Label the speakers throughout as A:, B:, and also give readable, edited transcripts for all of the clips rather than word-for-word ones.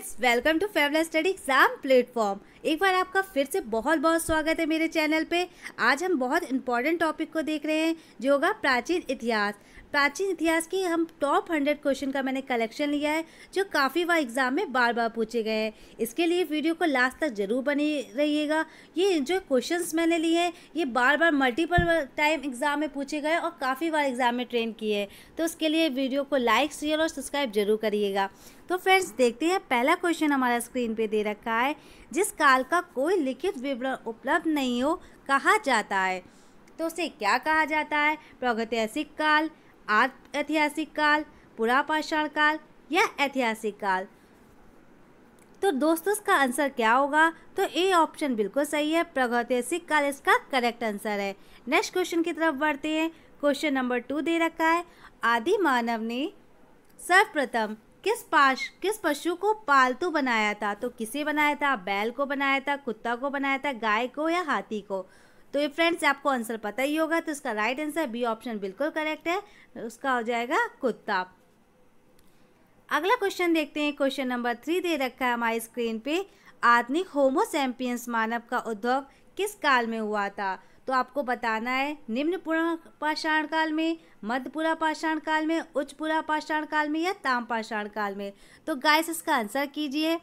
A: Friends, welcome to फेवलेस study exam platform. एक बार आपका फिर से बहुत बहुत स्वागत है मेरे चैनल पे। आज हम बहुत इंपॉर्टेंट टॉपिक को देख रहे हैं जो होगा प्राचीन इतिहास। प्राचीन इतिहास की हम टॉप 100 क्वेश्चन का मैंने कलेक्शन लिया है जो काफ़ी बार एग्जाम में बार बार पूछे गए हैं। इसके लिए वीडियो को लास्ट तक जरूर बने रहिएगा। ये जो क्वेश्चंस मैंने लिए हैं ये बार बार मल्टीपल टाइम एग्जाम में पूछे गए और काफ़ी बार एग्जाम में ट्रेन किए हैं, तो उसके लिए वीडियो को लाइक शेयर और सब्सक्राइब जरूर करिएगा। तो फ्रेंड्स देखते हैं, पहला क्वेश्चन हमारा स्क्रीन पे दे रखा है, जिस काल का कोई लिखित विवरण उपलब्ध नहीं हो कहा जाता है। तो उसे क्या कहा जाता है? प्रागैतिहासिक काल, आद्य ऐतिहासिक काल, पुरापाषाण काल या ऐतिहासिक काल। तो दोस्तों इसका आंसर क्या होगा? तो ए ऑप्शन बिल्कुल सही है, प्रागैतिहासिक काल इसका करेक्ट आंसर है। नेक्स्ट क्वेश्चन की तरफ बढ़ते हैं। क्वेश्चन नंबर 2 दे रखा है, आदि मानव ने सर्वप्रथम किस पशु को पालतू बनाया था? तो किसे बनाया था? बैल को बनाया था, कुत्ता को बनाया था, गाय को या हाथी को? तो ये फ्रेंड्स आपको आंसर पता ही होगा, तो इसका राइट आंसर बी ऑप्शन बिल्कुल करेक्ट है, उसका हो जाएगा कुत्ता। अगला क्वेश्चन देखते हैं। क्वेश्चन नंबर 3 दे रखा है हमारी स्क्रीन पे, आधुनिक होमो सैपियंस मानव का उद्भव किस काल में हुआ था? तो आपको बताना है निम्न पुरापाषाण काल में, मध्य पुरापाषाण काल में, उच्च पुरापाषाण काल में या ताम्रपाषाण काल में। तो गाइस इसका आंसर कीजिए।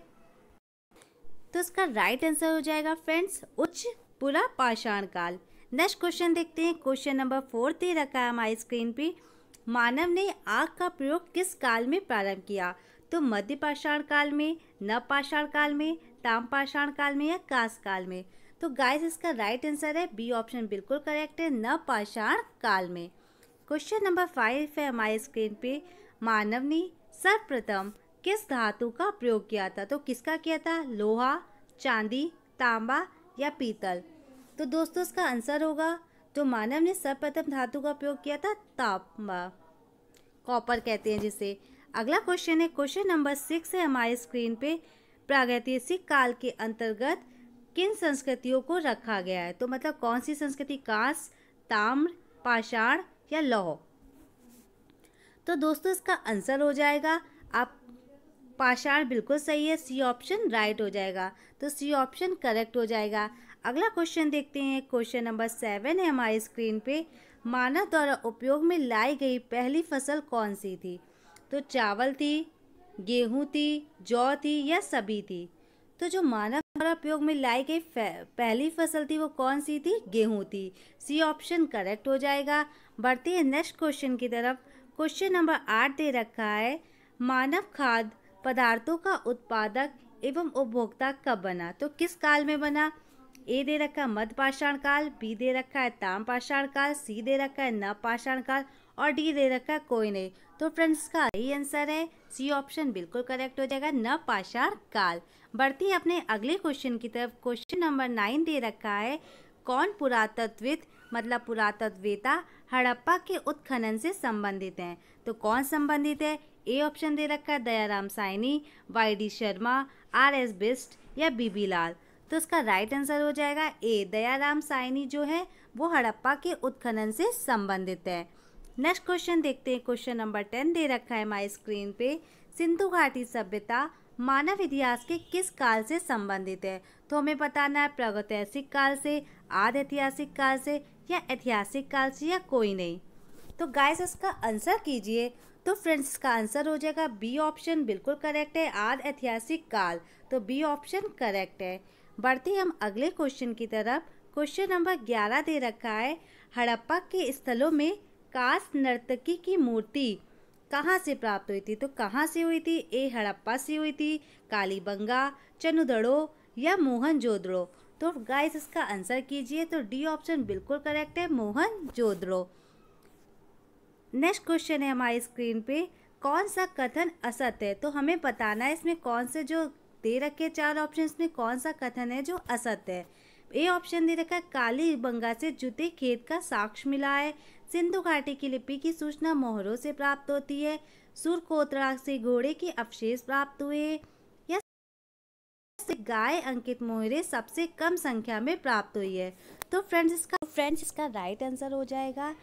A: तो इसका राइट आंसर हो जाएगा फ्रेंड्स उच्च पुरापाषाण काल। नेक्स्ट क्वेश्चन देखते हैं। क्वेश्चन नंबर 4 दे रखा है हमारी स्क्रीन पे, मानव ने आग का प्रयोग किस काल में प्रारंभ किया? तो मध्य पाषाण काल में, नवपाषाण काल में, ताम्रपाषाण काल में या कांस्य काल में। तो गाइस इसका राइट आंसर है बी ऑप्शन बिल्कुल करेक्ट है, नवपाषाण काल में। क्वेश्चन नंबर 5 है हमारे स्क्रीन पे, मानव ने सर्वप्रथम किस धातु का प्रयोग किया था? तो किसका किया था? लोहा, चांदी, तांबा या पीतल। तो दोस्तों इसका आंसर होगा, तो मानव ने सर्वप्रथम धातु का प्रयोग किया था तांबा, कॉपर कहते हैं जिसे। अगला क्वेश्चन है, क्वेश्चन नंबर 6 है हमारे स्क्रीन पे, प्रागैतिहासिक काल के अंतर्गत किन संस्कृतियों को रखा गया है? तो मतलब कौन सी संस्कृति? कांस्य, ताम्र, पाषाण या लौह। तो दोस्तों इसका आंसर हो जाएगा आप पाषाण बिल्कुल सही है, सी ऑप्शन राइट हो जाएगा, तो सी ऑप्शन करेक्ट हो जाएगा। अगला क्वेश्चन देखते हैं। क्वेश्चन नंबर 7 है हमारी स्क्रीन पे, मानव द्वारा उपयोग में लाई गई पहली फसल कौन सी थी? तो चावल थी, गेहूं थी, जौ थी या सभी थी। तो जो मानव द्वारा उपयोग में लाई गई पहली फसल थी वो कौन सी थी? गेहूं थी, सी ऑप्शन करेक्ट हो जाएगा। बढ़ते हैं नेक्स्ट क्वेश्चन की तरफ। क्वेश्चन नंबर 8 दे रखा है, मानव खाद्य पदार्थों का उत्पादक एवं उपभोक्ता कब बना? तो किस काल में बना? ए दे रखा है मध्यपाषाण काल, बी दे रखा है ताम्रपाषाण काल, सी दे रखा है नवपाषाण काल और डी दे रखा है कोई नहीं। तो फ्रेंड्स का यही आंसर है, सी ऑप्शन बिल्कुल करेक्ट हो जाएगा, नवपाषाण काल। बढ़ती है अपने अगले क्वेश्चन की तरफ। क्वेश्चन नंबर 9 दे रखा है, कौन पुरातत्वविद मतलब पुरातत्ववेता हड़प्पा के उत्खनन से संबंधित हैं? तो कौन संबंधित है? ए ऑप्शन दे रखा है दयाराम साइनी, वाई.डी. शर्मा, आर.एस. बिष्ट या बी.बी. लाल। तो इसका राइट आंसर हो जाएगा ए, दयाराम साइनी जो है वो हड़प्पा के उत्खनन से संबंधित है। नेक्स्ट क्वेश्चन देखते हैं। क्वेश्चन नंबर 10 दे रखा है हमारी स्क्रीन पे, सिंधु घाटी सभ्यता मानव इतिहास के किस काल से संबंधित है? तो हमें बताना है प्रागैतिहासिक काल से, आद्य ऐतिहासिक काल से या ऐतिहासिक काल से या कोई नहीं। तो गाइस इसका आंसर कीजिए। तो फ्रेंड्स का आंसर हो जाएगा बी ऑप्शन बिल्कुल करेक्ट है, आद्य ऐतिहासिक काल, तो बी ऑप्शन करेक्ट है। बढ़ते हम अगले क्वेश्चन की तरफ। क्वेश्चन नंबर 11 दे रखा है, हड़प्पा के स्थलों में कांस्य नर्तकी की मूर्ति कहाँ से प्राप्त हुई थी? तो कहाँ से हुई थी? ए हड़प्पा से हुई थी, कालीबंगा, चनुदड़ो या मोहनजोदड़ो। तो गाइस इसका आंसर कीजिए। तो डी ऑप्शन बिल्कुल करेक्ट है, मोहनजोदड़ो। नेक्स्ट क्वेश्चन है हमारी स्क्रीन पे, कौन सा कथन असत्य है? तो हमें बताना है इसमें कौन से जो दे रखे 4 ऑप्शन में कौन सा कथन है जो असत्य है। ए ऑप्शन दे रखा है कालीबंगा से जुते खेत का साक्ष्य मिला है, सिंधु घाटी की लिपि की सूचना मोहरों से प्राप्त होती है, सुरकोतरा से घोड़े के अवशेष प्राप्त हुए या गाय अंकित मोहरे सबसे कम संख्या में प्राप्त हुई है। तो फ्रेंड्स इसका राइट आंसर हो जाएगा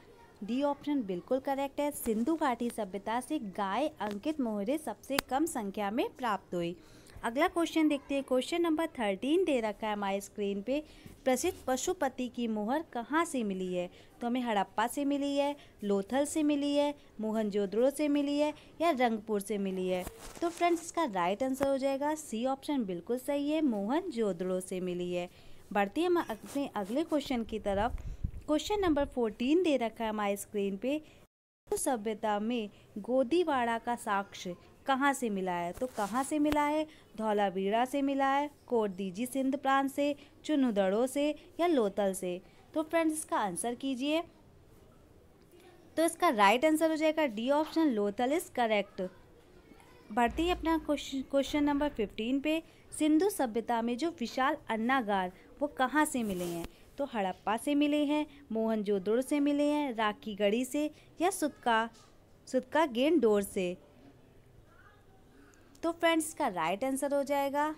A: डी ऑप्शन बिल्कुल करेक्ट है, सिंधु घाटी सभ्यता से गाय अंकित मोहरे सबसे कम संख्या में प्राप्त हुई। अगला क्वेश्चन देखते हैं। क्वेश्चन नंबर 13 दे रखा है हमारी स्क्रीन पे। प्रसिद्ध पशुपति की मोहर कहाँ से मिली है? तो हमें हड़प्पा से मिली है, लोथल से मिली है, मोहनजोदड़ो से मिली है या रंगपुर से मिली है? तो फ्रेंड्स इसका राइट आंसर हो जाएगा सी ऑप्शन बिल्कुल सही है, मोहनजोदड़ो से मिली है। बढ़ते हैं हम अपने अगले क्वेश्चन की तरफ। क्वेश्चन नंबर 14 दे रखा है हमारी स्क्रीन पे। सिंधु सभ्यता में गोदीवाड़ा का साक्ष्य कहाँ से मिला है? तो कहाँ से मिला है? धौलावीरा से मिला है, कोरदीजी सिंध प्रांत से, चुनुदड़ो से या लोथल से? तो फ्रेंड्स इसका आंसर कीजिए। तो इसका राइट आंसर हो जाएगा D option, Lothal is correct. बढ़ते ही अपना क्वेश्चन नंबर 15 पे। सिंधु सभ्यता में जो विशाल अन्नागार वो कहाँ से मिले हैं? तो हड़प्पा से मिले हैं, मोहनजोदड़ो से मिले हैं, राखीगढ़ी से या सुतका गेंडोर से? तो फ्रेंड्स इसका राइट आंसर हो जाएगा,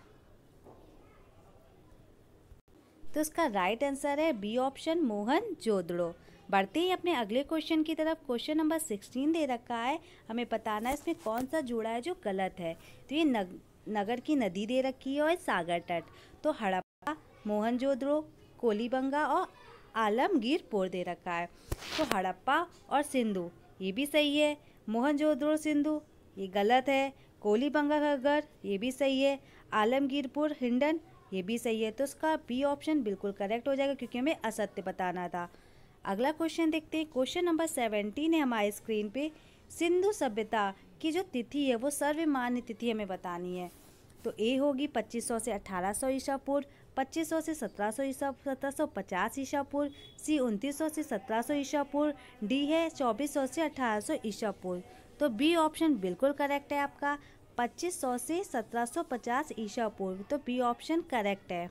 A: तो इसका राइट आंसर है बी ऑप्शन, मोहनजोदड़ो। बढ़ते ही अपने अगले क्वेश्चन की तरफ। क्वेश्चन नंबर 16 दे रखा है, हमें बताना है इसमें कौन सा जोड़ा है जो गलत है। तो ये नगर की नदी दे रखी है और सागर तट। तो हड़प्पा, मोहनजोदड़ो, कोलीबंगा और आलमगीरपुर दे रखा है। तो हड़प्पा और सिंधु ये भी सही है, मोहनजोदड़ो सिंधु ये गलत है, कोलीबंगा घग्गर ये भी सही है, आलमगीरपुर हिंडन ये भी सही है। तो इसका बी ऑप्शन बिल्कुल करेक्ट हो जाएगा क्योंकि हमें असत्य बताना था। अगला क्वेश्चन देखते हैं। क्वेश्चन नंबर 17 है हमारे स्क्रीन पे। सिंधु सभ्यता की जो तिथि है वो सर्वमान्य तिथि हमें बतानी है। तो ए होगी 2500 से 1800 ईसा पूर्व, 2500 से 1750 ईसा पूर्व, सी 2900 से 1700 ईसा पूर्व, डी है 2400 से 1800 ईसा पूर्व। तो बी ऑप्शन बिल्कुल करेक्ट है आपका, 2500 से 1750 ईसा पूर्व। तो बी ऑप्शन करेक्ट है।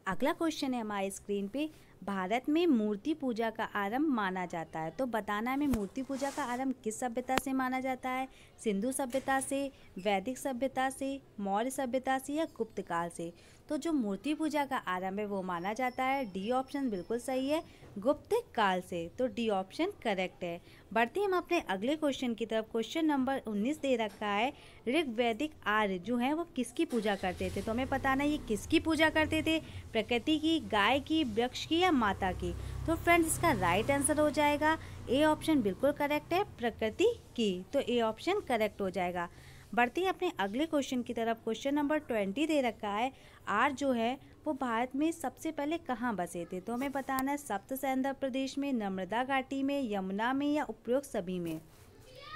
A: अगला क्वेश्चन है हमारी स्क्रीन पे। भारत में मूर्ति पूजा का आरंभ माना जाता है। तो बताना है हमें मूर्ति पूजा का आरंभ किस सभ्यता से माना जाता है? सिंधु सभ्यता से, वैदिक सभ्यता से, मौर्य सभ्यता से या गुप्त काल से? तो जो मूर्ति पूजा का आरंभ है वो माना जाता है, डी ऑप्शन बिल्कुल सही है, गुप्त काल से। तो डी ऑप्शन करेक्ट है। बढ़ते हम अपने अगले क्वेश्चन की तरफ। क्वेश्चन नंबर 19 दे रखा है। ऋग्वैदिक आर्य जो है वो किसकी पूजा करते थे? तो हमें बताना है ये किसकी पूजा करते थे, प्रकृति की, गाय की, वृक्ष की या माता की? तो फ्रेंड्स इसका राइट आंसर हो जाएगा ए ऑप्शन बिल्कुल करेक्ट है, प्रकृति की। तो ए ऑप्शन करेक्ट हो जाएगा। बढ़ते हैं अपने अगले क्वेश्चन की तरफ। क्वेश्चन नंबर 20 दे रखा है। आर्य जो है वो भारत में सबसे पहले कहाँ बसे थे? तो हमें बताना है सप्त सैंधव प्रदेश में, नर्मदा घाटी में, यमुना में या उपरोक्त सभी में?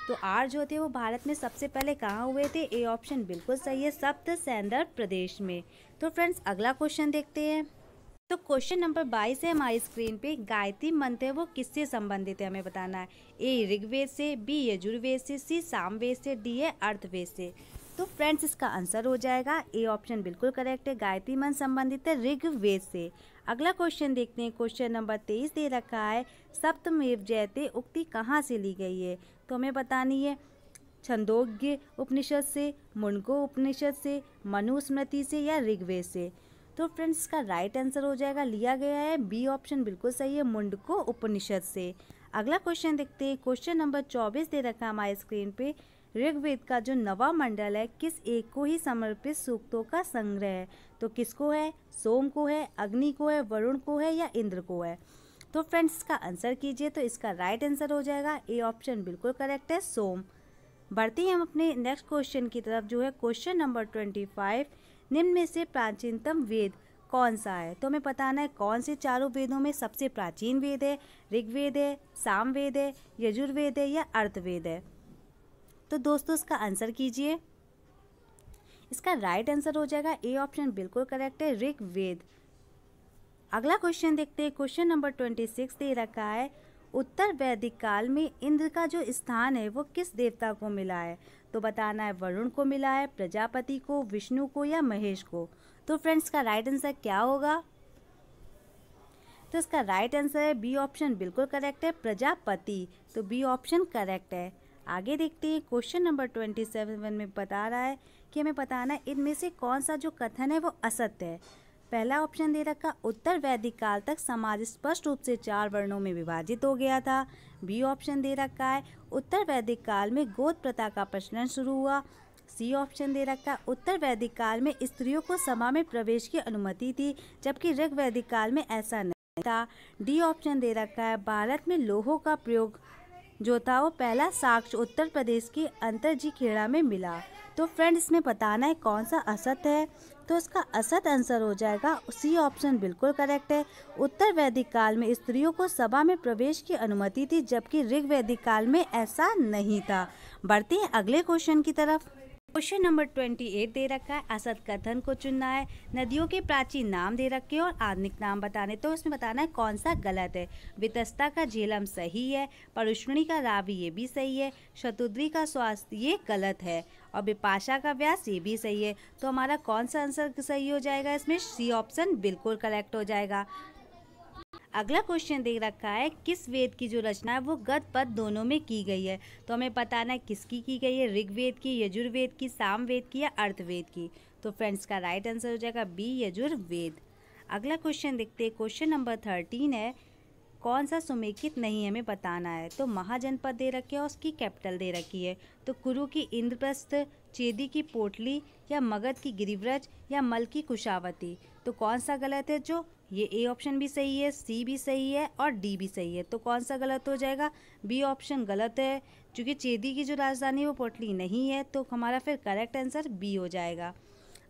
A: तो आर्य जो थे वो भारत में सबसे पहले कहाँ हुए थे? ए ऑप्शन बिल्कुल सही है, सप्त सैंधव प्रदेश में। तो फ्रेंड्स अगला क्वेश्चन देखते हैं। तो क्वेश्चन नंबर 22 है हमारी स्क्रीन पे। गायत्री मंत्र है वो किससे संबंधित है? हमें बताना है। ए ऋग्वेद से, बी यजुर्वेद से, सी सामवेद से, डी है अर्थवेद से? तो फ्रेंड्स इसका आंसर हो जाएगा ए ऑप्शन बिल्कुल करेक्ट है, गायत्री मंत्र संबंधित है ऋग्वेद से। अगला क्वेश्चन देखते हैं। क्वेश्चन नंबर 23 दे रखा है। सप्तमेव जयते उक्ति कहाँ से ली गई है? तो हमें बतानी है छंदोग्य उपनिषद से, मुंडको उपनिषद से, मनुस्मृति से या ऋग्वेद से? तो फ्रेंड्स इसका राइट आंसर हो जाएगा, लिया गया है बी ऑप्शन बिल्कुल सही है, मुंडको उपनिषद से। अगला क्वेश्चन देखते हैं। क्वेश्चन नंबर 24 दे रखा है हमारे स्क्रीन पे। ऋग्वेद का जो नवा मंडल है किस एक को ही समर्पित सूक्तों का संग्रह है? तो किसको है? सोम को है, अग्नि को है, वरुण को है या इंद्र को है? तो फ्रेंड्स इसका आंसर कीजिए। तो इसका राइट आंसर हो जाएगा ए ऑप्शन बिल्कुल करेक्ट है, सोम। बढ़ते हैं हम अपने नेक्स्ट क्वेश्चन की तरफ जो है क्वेश्चन नंबर 25। निम्न में से प्राचीनतम वेद कौन सा है? तो हमें बताना है कौन से चारों वेदों में सबसे प्राचीन वेद है? ऋग्वेद है, सामवेद है, यजुर्वेद है या अर्थवेद है? तो दोस्तों इसका आंसर कीजिए। इसका राइट आंसर हो जाएगा ए ऑप्शन बिल्कुल करेक्ट है, ऋग्वेद। अगला क्वेश्चन देखते हैं। क्वेश्चन नंबर 26 दे रखा है। उत्तर वैदिक काल में इंद्र का जो स्थान है वो किस देवता को मिला है? तो बताना है वरुण को मिला है, प्रजापति को, विष्णु को या महेश को? तो फ्रेंड्स का राइट आंसर क्या होगा? तो इसका राइट आंसर है बी ऑप्शन बिल्कुल करेक्ट है, प्रजापति। तो बी ऑप्शन करेक्ट है। आगे देखते हैं। क्वेश्चन नंबर 27 में बता रहा है कि हमें बताना है इनमें से कौन सा जो कथन है वो असत्य है। पहला ऑप्शन दे रखा, उत्तर वैदिक काल तक समाज स्पष्ट रूप से 4 वर्णों में विभाजित हो गया था। बी ऑप्शन दे रखा है, उत्तर वैदिक काल में गोद प्रथा का प्रचलन शुरू हुआ। सी ऑप्शन दे रखा है उत्तर वैदिक काल में स्त्रियों को सभा में प्रवेश की अनुमति थी, जबकि ऋग वैदिक काल में ऐसा नहीं था। डी ऑप्शन दे रखा है भारत में लोहों का प्रयोग जो था वो पहला साक्ष्य उत्तर प्रदेश की अंतरजी खेड़ा में मिला। तो फ्रेंड्स इसमें बताना है कौन सा असत है, तो इसका असत आंसर हो जाएगा सी ऑप्शन बिल्कुल करेक्ट है। उत्तर वैदिक काल में स्त्रियों को सभा में प्रवेश की अनुमति थी, जबकि ऋग वैदिक काल में ऐसा नहीं था। बढ़ते हैं अगले क्वेश्चन की तरफ। क्वेश्चन नंबर 28 दे रखा है असत कथन को चुनना है। नदियों के प्राचीन नाम दे रखे हैं और आधुनिक नाम बताने, तो इसमें बताना है कौन सा गलत है। वितस्ता का झेलम सही है, परुष्णी का रावी ये भी सही है, शतुद्री का स्वास्थ्य ये गलत है और विपाशा का व्यास ये भी सही है। तो हमारा कौन सा आंसर सही हो जाएगा, इसमें सी ऑप्शन बिल्कुल करेक्ट हो जाएगा। अगला क्वेश्चन दे रखा है किस वेद की जो रचना है वो गद पद दोनों में की गई है। तो हमें बताना है किसकी की गई है, ऋग्वेद की, यजुर्वेद की, सामवेद की या अर्थवेद की। तो फ्रेंड्स का राइट आंसर हो जाएगा बी यजुर्वेद। अगला क्वेश्चन देखते हैं, क्वेश्चन नंबर 13 है कौन सा सुमेकित नहीं हमें बताना है। तो महाजनपद दे रखे है और उसकी कैपिटल दे रखी है। तो कुरु की इंद्रप्रस्थ, चेदी की पोटली या मगध की गिरिव्रज या मल की कुशावती। तो कौन सा गलत है, जो ये ए ऑप्शन भी सही है, सी भी सही है और डी भी सही है। तो कौन सा गलत हो जाएगा, बी ऑप्शन गलत है, क्योंकि चेदी की जो राजधानी वो पोटली नहीं है। तो हमारा फिर करेक्ट आंसर बी हो जाएगा।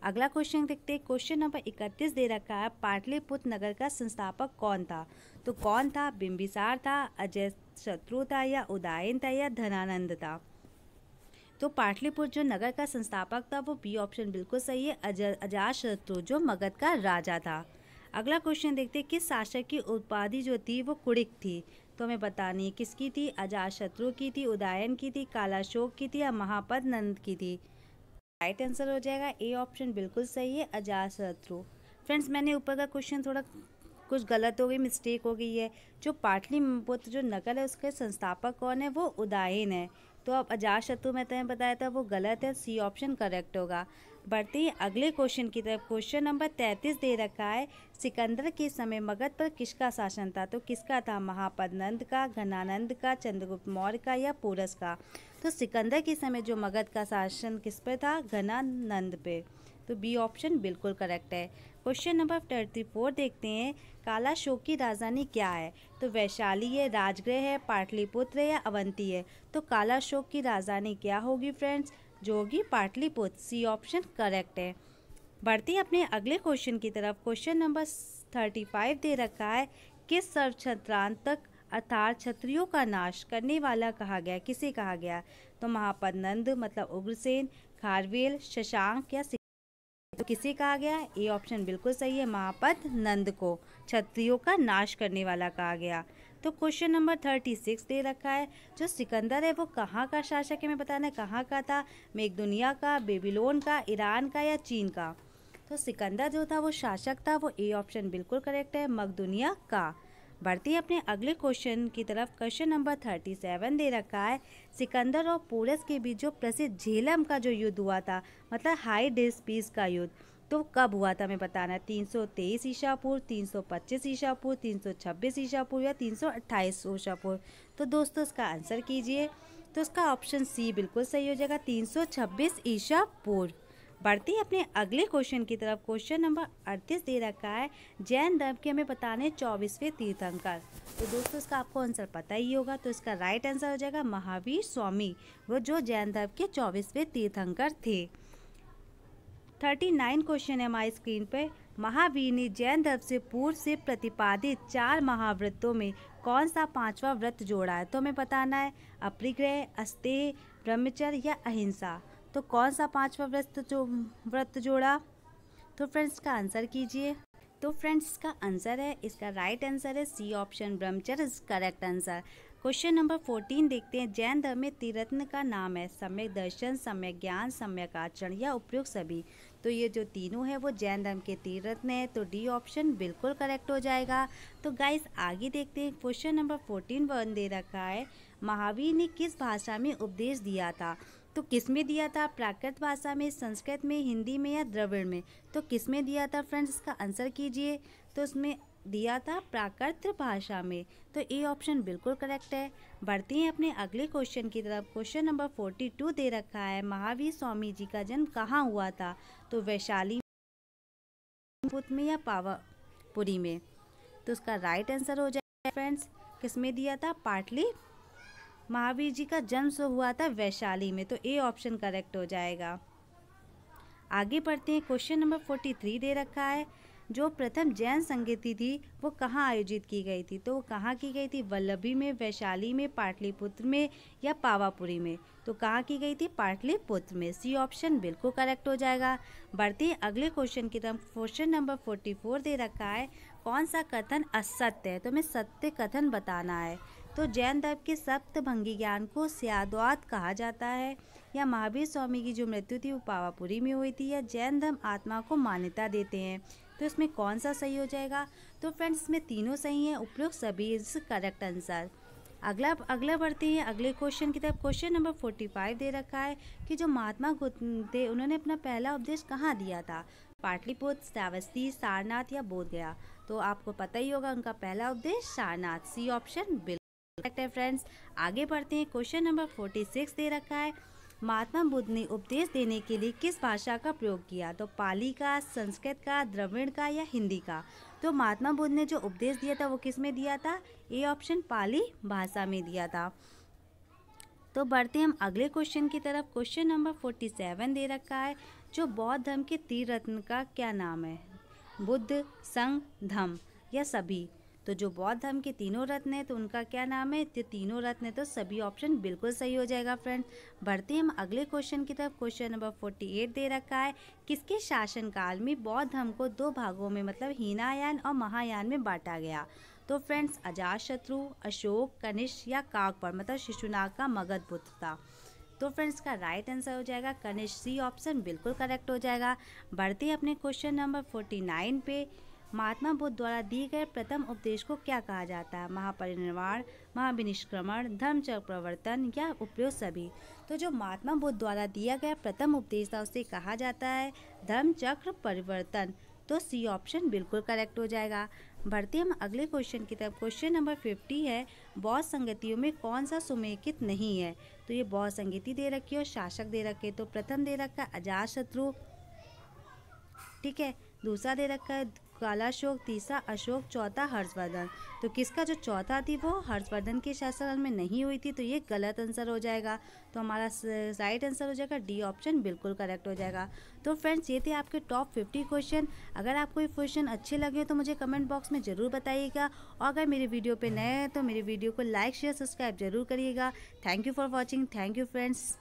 A: अगला क्वेश्चन देखते हैं, क्वेश्चन नंबर 31 दे रखा है पाटलिपुत्र नगर का संस्थापक कौन था। तो कौन था, बिंबिसार था, अजातशत्रु था या उदयन था या धनानंद था। तो पाटलिपुत्र जो नगर का संस्थापक था वो बी ऑप्शन बिल्कुल सही है, अजातशत्रु जो मगध का राजा था। अगला क्वेश्चन देखते हैं किस शासक की उपाधि जो थी वो कुड़िक थी। तो हमें बतानी है किसकी थी, अजातशत्रु की थी, उदयन की थी, कालाशोक की थी या महापद नंद की थी। राइट आंसर हो जाएगा ए ऑप्शन बिल्कुल सही है, अजातशत्रु। फ्रेंड्स मैंने ऊपर का क्वेश्चन थोड़ा कुछ गलत हो गई, मिस्टेक हो गई है। जो पाटलिपुत्र जो नगर है उसके संस्थापक कौन है, वो उदयन है। तो अब अजातशत्रु मैं तुम्हें बताया था वो गलत है, सी ऑप्शन करेक्ट होगा। बढ़ते हैं अगले क्वेश्चन की तरफ। क्वेश्चन नंबर 33 दे रखा है सिकंदर के समय मगध पर किसका शासन था। तो किसका था, महापद नंद का, घनानंद का, चंद्रगुप्त मौर्य का या पोरस का। तो सिकंदर के समय जो मगध का शासन किस पे था, घनानंद पे। तो बी ऑप्शन बिल्कुल करेक्ट है। क्वेश्चन नंबर 34 देखते हैं कालाशोक की राजधानी क्या है। तो वैशाली है, राजगृह है, पाटलिपुत्र है या अवंती है। तो कालाशोक की राजधानी क्या होगी फ्रेंड्स, जो होगी पाटलिपुत्र, सी ऑप्शन करेक्ट है। बढ़ते हैं अपने अगले क्वेश्चन की तरफ। क्वेश्चन नंबर 35 दे रखा है किस सर्वछत्रांतक अर्थात क्षत्रियों का नाश करने वाला कहा गया, किसे कहा गया। तो महापद नंद मतलब उग्रसेन, खारवेल, शशांक या तो किसे कहा गया, ए ऑप्शन बिल्कुल सही है, महापद नंद को क्षत्रियों का नाश करने वाला कहा गया। तो क्वेश्चन नंबर 36 दे रखा है जो सिकंदर है वो कहाँ का शासक है, हमें बताना है कहाँ का था, मेघदुनिया का, बेबीलोन का, ईरान का या चीन का। तो सिकंदर जो था वो शासक था, वो ए ऑप्शन बिल्कुल करेक्ट है, मकदुनिया का। बढ़ते हैं अपने अगले क्वेश्चन की तरफ। क्वेश्चन नंबर 37 दे रखा है सिकंदर और पोरस के बीच जो प्रसिद्ध झेलम का जो युद्ध हुआ था, मतलब हाइडेस पीस का युद्ध, तो कब हुआ था हमें बताना है। 323 ईसा पूर्व, 325 ईसा पूर्व, 326 ईसा पूर्व या 328 ईसा पूर्व। तो दोस्तों इसका आंसर कीजिए। तो इसका ऑप्शन सी बिल्कुल सही हो जाएगा, 326 ईसा पूर्व। बढ़ते हैं अपने अगले क्वेश्चन की तरफ। क्वेश्चन नंबर 38 दे रखा है जैन धर्म के हमें बताने 24वें तीर्थंकर। तो दोस्तों इसका आपको आंसर पता ही होगा, तो इसका राइट आंसर हो जाएगा महावीर स्वामी, वो जो जैन धर्म के 24वें तीर्थंकर थे। 39 क्वेश्चन है हमारी स्क्रीन पे। महावीर ने जैन धर्म से पूर्व से प्रतिपादित 4 महाव्रतों में कौन सा 5वां व्रत जोड़ा है। तो हमें बताना है अपरिग्रह, अस्तेय, ब्रह्मचर्य या अहिंसा। तो कौन सा 5वां व्रत जोड़ा। तो फ्रेंड्स का आंसर कीजिए। तो फ्रेंड्स इसका आंसर है, इसका राइट आंसर है सी ऑप्शन ब्रह्मचर्य is correct answer. Question number 14 देखते हैं जैन धर्म में त्रिरत्न का नाम है सम्यक दर्शन, सम्यक ज्ञान, सम्यक आचरण या उपयुक्त सभी। तो ये जो तीनों है वो जैन धर्म के त्रिरत्न है, तो डी ऑप्शन बिल्कुल करेक्ट हो जाएगा। तो गाइस आगे देखते हैं। क्वेश्चन नंबर 14 वन दे रखा है महावीर ने किस भाषा में उपदेश दिया था। तो किस में दिया था, प्राकृत भाषा में, संस्कृत में, हिंदी में या द्रविड़ में। तो किस में दिया था फ्रेंड्स, इसका आंसर कीजिए। तो इसमें दिया था प्राकृत भाषा में। तो ए ऑप्शन बिल्कुल करेक्ट है। बढ़ते हैं अपने अगले क्वेश्चन की तरफ। क्वेश्चन नंबर 42 दे रखा है, महावीर स्वामी जी का जन्म कहाँ हुआ था? तो वैशाली में या पावापुरी में? तो उसका राइट आंसर हो जाएगा फ्रेंड्स, किस में दिया था? पाटली। महावीर जी का जन्म सो हुआ था वैशाली में, तो ए ऑप्शन करेक्ट हो जाएगा। आगे बढ़ते हैं। क्वेश्चन नंबर 43 दे रखा है, जो प्रथम जैन संगीति थी वो कहाँ आयोजित की गई थी? तो वो कहाँ की गई थी? वल्लभी में, वैशाली में, पाटलिपुत्र में या पावापुरी में? तो कहाँ की गई थी? पाटलिपुत्र में। सी ऑप्शन बिल्कुल करेक्ट हो जाएगा। बढ़ते हैं अगले क्वेश्चन की तरफ। क्वेश्चन नंबर 44 दे रखा है, कौन सा कथन असत्य है? तो हमें सत्य कथन बताना है। तो जैन धर्म के सप्तभंगी ज्ञान को स्याद्वात कहा जाता है, या महावीर स्वामी की जो मृत्यु थी वो पावापुरी में हुई थी, या जैन धर्म आत्मा को मान्यता देते हैं? तो इसमें कौन सा सही हो जाएगा? तो फ्रेंड्स इसमें तीनों सही हैं, उपयुक्त सभी इज करेक्ट आंसर। अगला बढ़ते हैं अगले क्वेश्चन की तरफ। क्वेश्चन नंबर 45 दे रखा है कि जो महात्मा गौतम थे उन्होंने अपना पहला उपदेश कहाँ दिया था? पाटलिपुत्र, श्रावस्ती, सारनाथ या बोधगया? तो आपको पता ही होगा उनका पहला उपदेश सारनाथ। सी ऑप्शन बिल्कुल करेक्ट है फ्रेंड्स। आगे बढ़ते हैं। क्वेश्चन नंबर 46 दे रखा है, महात्मा बुद्ध ने उपदेश देने के लिए किस भाषा का प्रयोग किया? तो पाली का, संस्कृत का, द्रविड़ का या हिंदी का? तो महात्मा बुद्ध ने जो उपदेश दिया था वो किस में दिया था? ए ऑप्शन पाली भाषा में दिया था। तो बढ़ते हैं हम अगले क्वेश्चन की तरफ। क्वेश्चन नंबर 47 दे रखा है, जो बौद्ध धर्म के तीन रत्न का क्या नाम है? बुद्ध, संघ, धम्म या सभी? तो जो बौद्ध धर्म के तीनों रत्न हैं तो उनका क्या नाम है? तो तीनों रत्न है, तो सभी ऑप्शन बिल्कुल सही हो जाएगा फ्रेंड। बढ़ते हैं हम अगले क्वेश्चन की तरफ। क्वेश्चन नंबर 48 दे रखा है, किसके शासनकाल में बौद्ध धर्म को दो भागों में मतलब हीनायान और महायान में बांटा गया? तो फ्रेंड्स अजातशत्रु, अशोक, कनिष्क या काकपड़ मतलब शिशुनाग का मगध पुत्र था? तो फ्रेंड्स का राइट आंसर हो जाएगा कनिष्क। सी ऑप्शन बिल्कुल करेक्ट हो जाएगा। बढ़ते हैं अपने क्वेश्चन नंबर 49 पे। महात्मा बुद्ध द्वारा दिए गए प्रथम उपदेश को क्या कहा जाता है? महापरिनिर्वाण, महाविनिष्क्रमण, धर्मचक्र प्रवर्तन या उपयुक्त सभी? तो जो महात्मा बुद्ध द्वारा दिया गया प्रथम उपदेश था उसे कहा जाता है धर्मचक्र परिवर्तन। तो सी ऑप्शन बिल्कुल करेक्ट हो जाएगा। बढ़ते हम अगले क्वेश्चन की तरफ। क्वेश्चन नंबर 50 है, बौद्ध संगतियों में कौन सा सुमेलित नहीं है? तो ये बौद्ध संगति दे रखी है और शासक दे रखे। तो प्रथम दे रखा है अजातशत्रु, ठीक है, दूसरा दे रखा है कालाशोक, तीसरा अशोक, चौथा हर्षवर्धन। तो किसका जो चौथा थी वो हर्षवर्धन के शासनकाल में नहीं हुई थी, तो ये गलत आंसर हो जाएगा। तो हमारा राइट आंसर हो जाएगा डी ऑप्शन बिल्कुल करेक्ट हो जाएगा। तो फ्रेंड्स ये थे आपके टॉप 50 क्वेश्चन। अगर आपको ये क्वेश्चन अच्छे लगे तो मुझे कमेंट बॉक्स में ज़रूर बताइएगा, और अगर मेरे वीडियो पे नए हैं तो मेरे वीडियो को लाइक शेयर सब्सक्राइब जरूर करिएगा। Thank you for watching. Thank you friends.